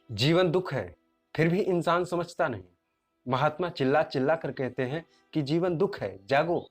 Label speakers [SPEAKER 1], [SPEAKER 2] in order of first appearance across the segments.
[SPEAKER 1] जीवन दुख है, फिर भी इंसान समझता नहीं। महात्मा चिल्ला चिल्ला कर कहते हैं कि जीवन दुख है, जागो।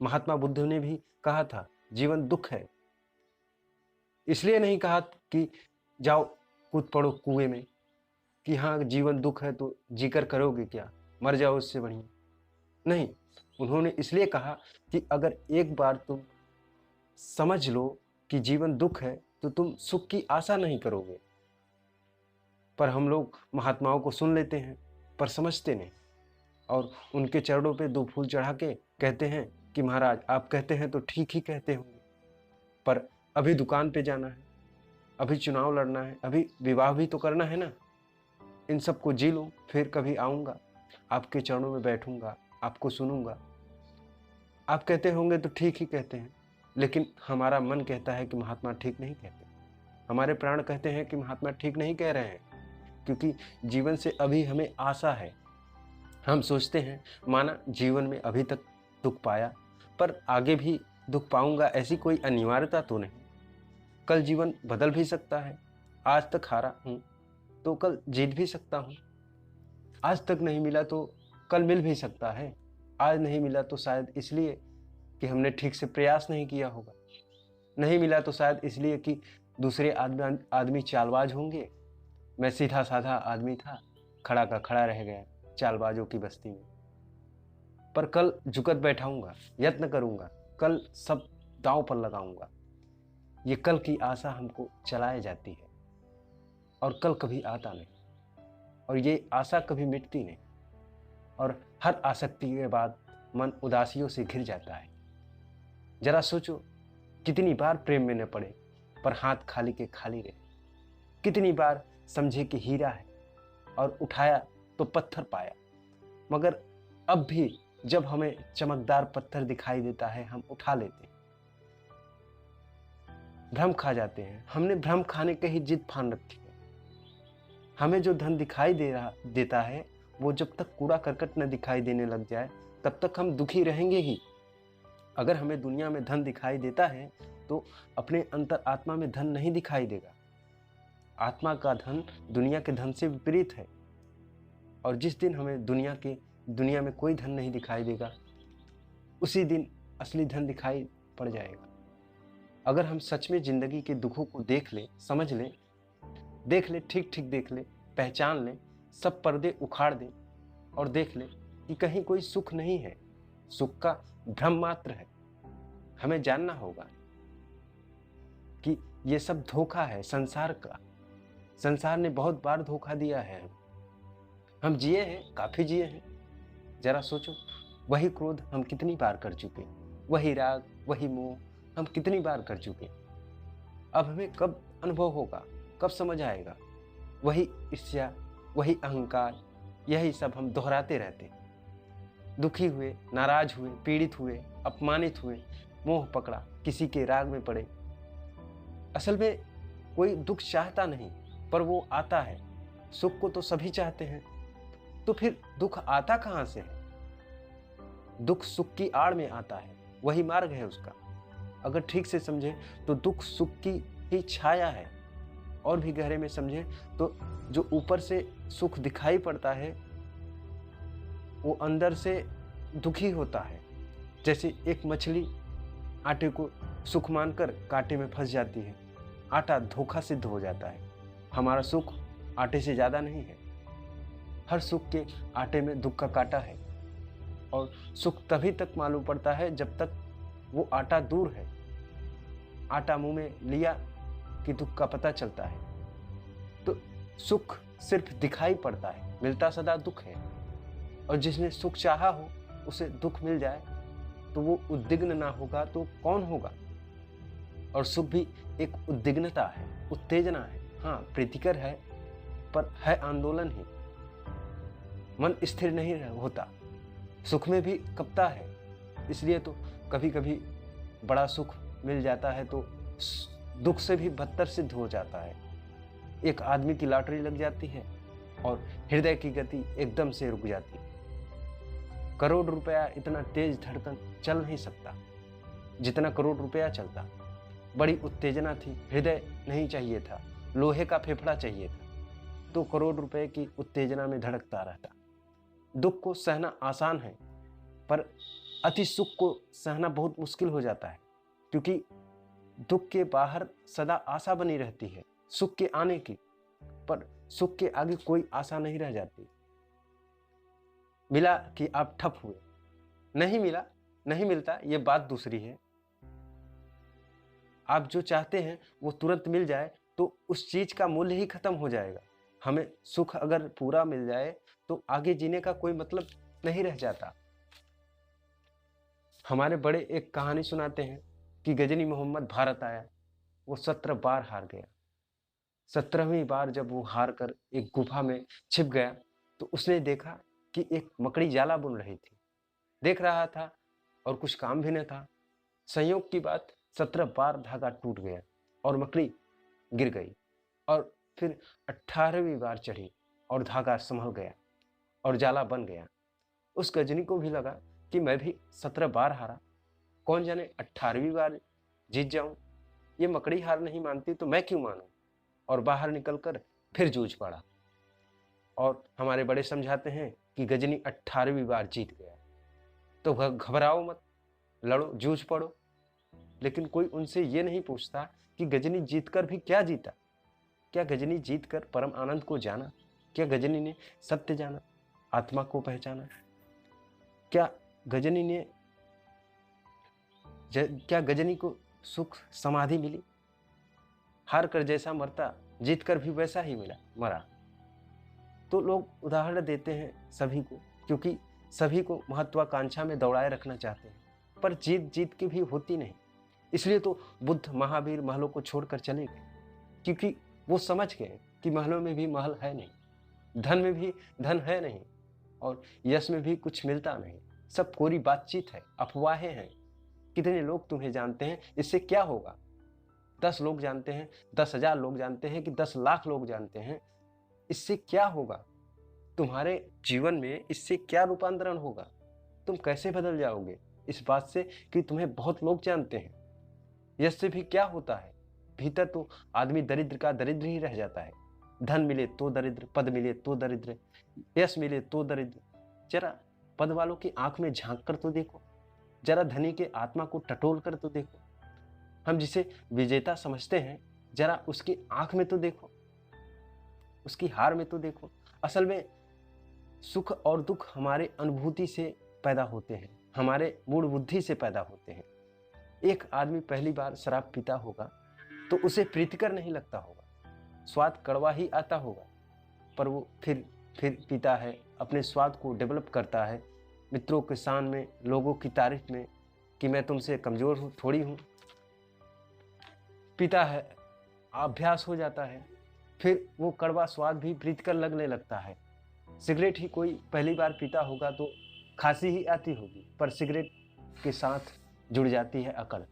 [SPEAKER 1] महात्मा बुद्ध ने भी कहा था, जीवन दुख है। इसलिए नहीं कहा कि जाओ कूद पड़ो कुएं में, कि हाँ जीवन दुख है तो जीकर करोगे क्या, मर जाओ उससे बढ़िया। नहीं, उन्होंने इसलिए कहा कि अगर एक बार तुम समझ लो कि जीवन दुख है तो तुम सुख की आशा नहीं करोगे। पर हम लोग महात्माओं को सुन लेते हैं पर समझते नहीं, और उनके चरणों पे दो फूल चढ़ा के कहते हैं कि महाराज आप कहते हैं तो ठीक ही कहते होंगे, पर अभी दुकान पे जाना है, अभी चुनाव लड़ना है, अभी विवाह भी तो करना है ना। इन सबको जी लूँ, फिर कभी आऊँगा, आपके चरणों में बैठूंगा, आपको सुनूंगा। आप कहते होंगे तो ठीक ही कहते हैं, लेकिन हमारा मन कहता है कि महात्मा ठीक नहीं कहते। हमारे प्राण कहते हैं कि महात्मा ठीक नहीं कह रहे हैं, क्योंकि जीवन से अभी हमें आशा है। हम सोचते हैं माना जीवन में अभी तक दुख पाया, पर आगे भी दुख पाऊंगा ऐसी कोई अनिवार्यता तो नहीं। कल जीवन बदल भी सकता है। आज तक हारा हूँ तो कल जीत भी सकता हूँ। आज तक नहीं मिला तो कल मिल भी सकता है। आज नहीं मिला तो शायद इसलिए कि हमने ठीक से प्रयास नहीं किया होगा। नहीं मिला तो शायद इसलिए कि दूसरे आदमी चालबाज होंगे। मैं सीधा साधा आदमी था, खड़ा का खड़ा रह गया चालबाजों की बस्ती में। पर कल झुकत बैठाऊंगा, यत्न करूंगा, कल सब दांव पर लगाऊंगा। ये कल की आशा हमको चलाए जाती है, और कल कभी आता नहीं, और ये आशा कभी मिटती नहीं। और हर आसक्ति के बाद मन उदासियों से घिर जाता है। जरा सोचो, कितनी बार प्रेम में न पड़े पर हाथ खाली के खाली रहे। कितनी बार समझे कि हीरा है और उठाया तो पत्थर पाया, मगर अब भी जब हमें चमकदार पत्थर दिखाई देता है हम उठा लेते हैं। भ्रम खा जाते हैं। हमने भ्रम खाने की ही जिद फान रखी है। हमें जो धन दिखाई देता है, वो जब तक कूड़ा करकट न दिखाई देने लग जाए तब तक हम दुखी रहेंगे ही। अगर हमें दुनिया में धन दिखाई देता है तो अपने अंतर आत्मा में धन नहीं दिखाई देगा। आत्मा का धन दुनिया के धन से विपरीत है, और जिस दिन हमें दुनिया में कोई धन नहीं दिखाई देगा, उसी दिन असली धन दिखाई पड़ जाएगा। अगर हम सच में जिंदगी के दुखों को देख ले, समझ ले, ठीक ठीक देख ले, पहचान ले, सब पर्दे उखाड़ दे और देख ले कि कहीं कोई सुख नहीं है, सुख का भ्रम मात्र है। हमें जानना होगा कि ये सब धोखा है संसार का। संसार ने बहुत बार धोखा दिया है। हम जिए हैं, काफी जिए हैं। जरा सोचो, वही क्रोध हम कितनी बार कर चुके, वही राग, वही मोह हम कितनी बार कर चुके। अब हमें कब अनुभव होगा, कब समझ आएगा? वही ईर्ष्या, वही अहंकार, यही सब हम दोहराते रहते। दुखी हुए, नाराज हुए, पीड़ित हुए, अपमानित हुए, मोह पकड़ा, किसी के राग में पड़े। असल में कोई दुख चाहता नहीं, पर वो आता है। सुख को तो सभी चाहते हैं, तो फिर दुख आता कहाँ से है? दुख सुख की आड़ में आता है, वही मार्ग है उसका। अगर ठीक से समझे तो दुख सुख की ही छाया है, और भी गहरे में समझे तो जो ऊपर से सुख दिखाई पड़ता है वो अंदर से दुखी होता है। जैसे एक मछली आटे को सुख मानकर कांटे में फंस जाती है, आटा धोखा सिद्ध हो जाता है। हमारा सुख आटे से ज़्यादा नहीं है। हर सुख के आटे में दुख का कांटा है, और सुख तभी तक मालूम पड़ता है जब तक वो आटा दूर है। आटा मुंह में लिया कि दुख का पता चलता है। तो सुख सिर्फ दिखाई पड़ता है, मिलता सदा दुख है। और जिसने सुख चाहा हो उसे दुख मिल जाए तो वो उद्विग्न ना होगा तो कौन होगा? और सुख भी एक उद्विग्नता है, उत्तेजना है। हाँ, प्रीतिकर है, पर है आंदोलन ही। मन स्थिर नहीं होता, सुख में भी कपता है। इसलिए तो कभी कभी बड़ा सुख मिल जाता है तो दुख से भी बदतर सिद्ध हो जाता है। एक आदमी की लॉटरी लग जाती है और हृदय की गति एकदम से रुक जाती है। करोड़ रुपया इतना तेज धड़कन चल नहीं सकता जितना करोड़ रुपया चलता। बड़ी उत्तेजना थी, हृदय नहीं चाहिए था, लोहे का फेफड़ा चाहिए था। तो करोड़ रुपए की उत्तेजना में धड़कता रहता। दुख को सहना आसान है, पर अति सुख को सहना बहुत मुश्किल हो जाता है, क्योंकि दुख के बाहर सदा आशा बनी रहती है सुख के आने की, पर सुख के आगे कोई आशा नहीं रह जाती। मिला कि आप ठप हुए, नहीं मिला नहीं मिलता, ये बात दूसरी है। आप जो चाहते हैं वो तुरंत मिल जाए तो उस चीज का मूल्य ही खत्म हो जाएगा। हमें सुख अगर पूरा मिल जाए तो आगे जीने का कोई मतलब नहीं रह जाता। हमारे बड़े एक कहानी सुनाते हैं कि गजनी मोहम्मद भारत आया, वो 17 बार हार गया। 17वीं बार जब वो हार कर एक गुफा में छिप गया तो उसने देखा कि एक मकड़ी जाला बुन रही थी। देख रहा था और कुछ काम भी न था। संयोग की बात, 17 बार धागा टूट गया और मकड़ी गिर गई, और फिर 18वीं बार चढ़ी और धागा संभल गया और जाला बन गया। उस गजनी को भी लगा कि मैं भी 17 बार हारा, कौन जाने 18वीं बार जीत जाऊं। ये मकड़ी हार नहीं मानती तो मैं क्यों मानूं। और बाहर निकलकर फिर जूझ पड़ा। और हमारे बड़े समझाते हैं कि गजनी 18वीं बार जीत गया। तो घबराओ मत, लड़ो, जूझ पड़ो। लेकिन कोई उनसे ये नहीं पूछता कि गजनी जीतकर भी क्या जीता। क्या गजनी जीतकर परम आनंद को जाना? क्या गजनी ने सत्य जाना, आत्मा को पहचाना? क्या गजनी को सुख समाधि मिली? हार कर जैसा मरता, जीत कर भी वैसा ही मरा। तो लोग उदाहरण देते हैं सभी को, क्योंकि सभी को महत्वाकांक्षा में दौड़ाए रखना चाहते हैं, पर जीत के भी होती नहीं। इसलिए तो बुद्ध महावीर महलों को छोड़कर चले गए, क्योंकि वो समझ गए कि महलों में भी महल है नहीं, धन में भी धन है नहीं, और यश में भी कुछ मिलता नहीं। सब कोरी बातचीत है, अफवाहें हैं। कितने लोग तुम्हें जानते हैं, इससे क्या होगा? 10 लोग जानते हैं, 10,000 लोग जानते हैं कि 10 लाख लोग जानते हैं, इससे क्या होगा? तुम्हारे जीवन में इससे क्या रूपांतरण होगा? तुम कैसे बदल जाओगे इस बात से कि तुम्हें बहुत लोग जानते हैं? यश से भी क्या होता है? भीतर तो आदमी दरिद्र का दरिद्र ही रह जाता है। धन मिले तो दरिद्र, पद मिले तो दरिद्र, यश मिले तो दरिद्र। जरा पद वालों की आंख में झांक कर तो देखो, जरा धनी के आत्मा को टटोल कर तो देखो। हम जिसे विजेता समझते हैं, जरा उसकी आंख में तो देखो, उसकी हार में तो देखो। असल में सुख और दुख हमारे अनुभूति से पैदा होते हैं, हमारे मूड बुद्धि से पैदा होते हैं। एक आदमी पहली बार शराब पीता होगा तो उसे प्रीतिकर नहीं लगता होगा, स्वाद कड़वा ही आता होगा, पर वो फिर पीता है, अपने स्वाद को डेवलप करता है, मित्रों के शान में, लोगों की तारीफ में कि मैं तुमसे कमजोर हूँ, थोड़ी हूँ, पीता है, अभ्यास हो जाता है, फिर वो कड़वा स्वाद भी प्रीतिकर लगने लगता है। सिगरेट ही कोई पहली बार पीता होगा तो खांसी ही आती होगी, पर सिगरेट के साथ जुड़ जाती है अकल,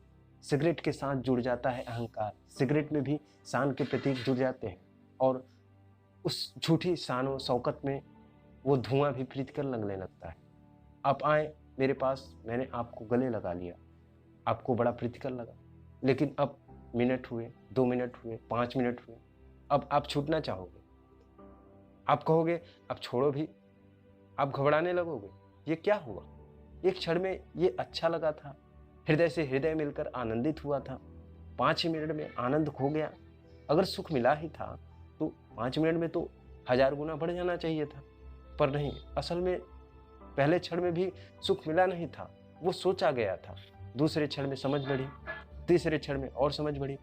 [SPEAKER 1] सिगरेट के साथ जुड़ जाता है अहंकार, सिगरेट में भी शान के प्रतीक जुड़ जाते हैं, और उस झूठी शान और शौकत में वो धुआं भी प्रीतिकर लगने लगता है। आप आए मेरे पास, मैंने आपको गले लगा लिया, आपको बड़ा प्रीतिकर लगा, लेकिन अब मिनट हुए, 2 मिनट हुए, 5 मिनट हुए, अब आप छूटना चाहोगे, आप कहोगे अब छोड़ो भी, आप घबराने लगोगे। ये क्या हुआ? एक क्षण में ये अच्छा लगा था, हृदय से हृदय मिलकर आनंदित हुआ था, 5 मिनट में आनंद खो गया। अगर सुख मिला ही था तो 5 मिनट में तो 1000 गुना बढ़ जाना चाहिए था, पर नहीं। असल में पहले क्षण में भी सुख मिला नहीं था, वो सोचा गया था। दूसरे क्षण में समझ बढ़ी, तीसरे क्षण में और समझ बढ़ी,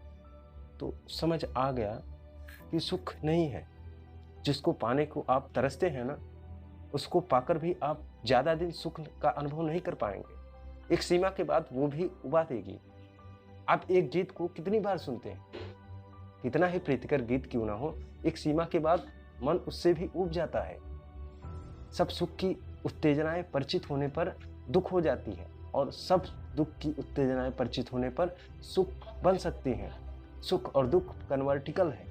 [SPEAKER 1] तो समझ आ गया कि सुख नहीं है। जिसको पाने को आप तरसते हैं ना, उसको पाकर भी आप ज्यादा दिन सुख का अनुभव नहीं कर पाएंगे। एक सीमा के बाद वो भी उबा देगी। आप एक गीत को कितनी बार सुनते हैं, कितना ही प्रीतिकर गीत क्यों ना हो, एक सीमा के बाद मन उससे भी उब जाता है। सब सुख की उत्तेजनाएं परिचित होने पर दुख हो जाती है, और सब दुख की उत्तेजनाएं परिचित होने पर सुख बन सकती हैं। सुख और दुख कन्वर्टिकल है,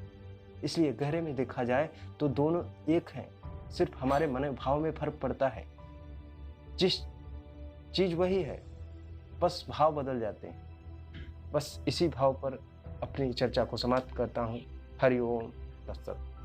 [SPEAKER 1] इसलिए गहरे में देखा जाए तो दोनों एक हैं, सिर्फ हमारे मन भाव में फर्क पड़ता है। जिस चीज वही है, बस भाव बदल जाते हैं। बस इसी भाव पर अपनी चर्चा को समाप्त करता हूँ। हरि ओम तत्सत।